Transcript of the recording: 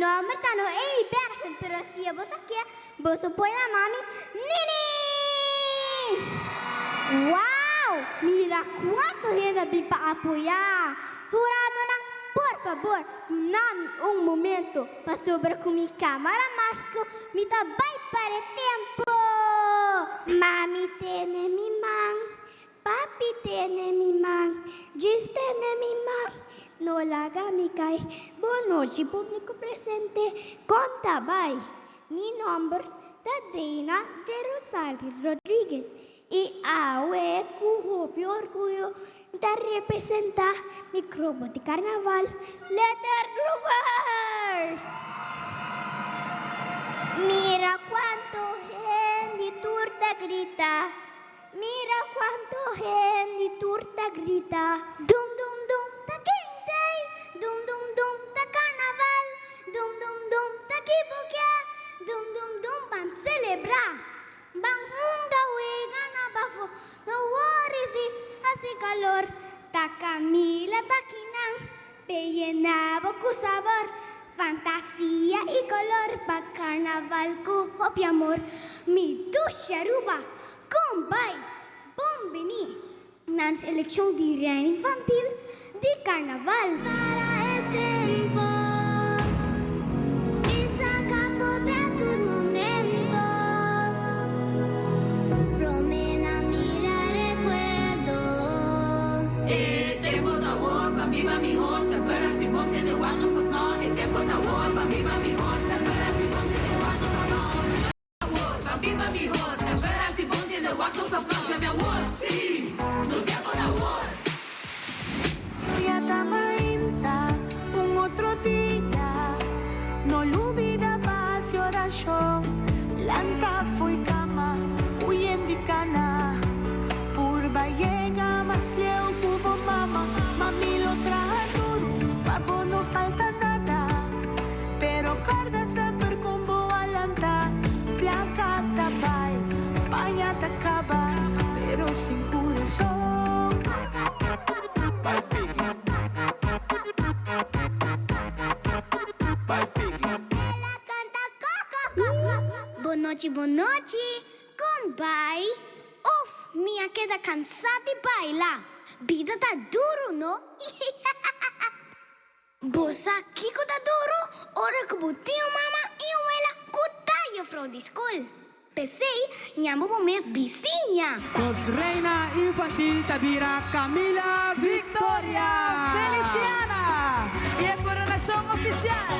nombre tá no Amy Bergen, pero si vos aqui, vos apoia a mami, Nini! Uau! Mira quanto gente vem para apoiar! Jurado não, por favor, dá-me momento para sobre com minha câmera mágica, me dá bem para tempo! Mami tiene mi man, papi tiene mi man, Gis tiene mi man, no la haga mi cae. Boa noite, público presente, conta vai. Mi nombre é Dina de Rosario Rodrigues e aue com orgulho de representar mi grupo de carnaval, Letter Groovers. Mira cuánto gente turta grita, mira cuánto gente turta grita. Dum dum dum ta quinte, dum dum dum ta carnaval, dum dum dum ta kibukia, dum dum dum pan celebrar. Bang hunga wega na bafo, no worries hasi calor, ta Camila ta kinang, pellenaba cu sabor, fantasia e color, pa carnaval cu hopi amor, mi ducha ruba, combay, bombini, na seleção de reina infantil de carnaval. Para el tempo, y sacando tras tu momento, promena mira recuerdo. Tempo da war, mami roça, para si bon se de wan no sofno. Tempo da war, mami roça, para si bon se de wan no sofno. Mami roça, para si bon se de wan no sofno. Já me war, sim, nos tempo da war. Ya tamainta, un otro día, no olvida más y oración. Lanta foi cama, uyendi cana, purba llega más leo cubo mama, mami lo trae duro, papo no falta nada, pero carga sempre combo alanta, placa tabay, paña tacaba, pero sin corazón. Boa noite, combay. Uf, minha queda cansada de bailar. Vida tá duro, não? Bossa Kiko tá duro, ora que botinho mama e ela cutaia from the school. Pensei, nhamo po mes vizinha. Nos reina infantil Tabira Camila Victoria. Feliciana! E a coronação oficial!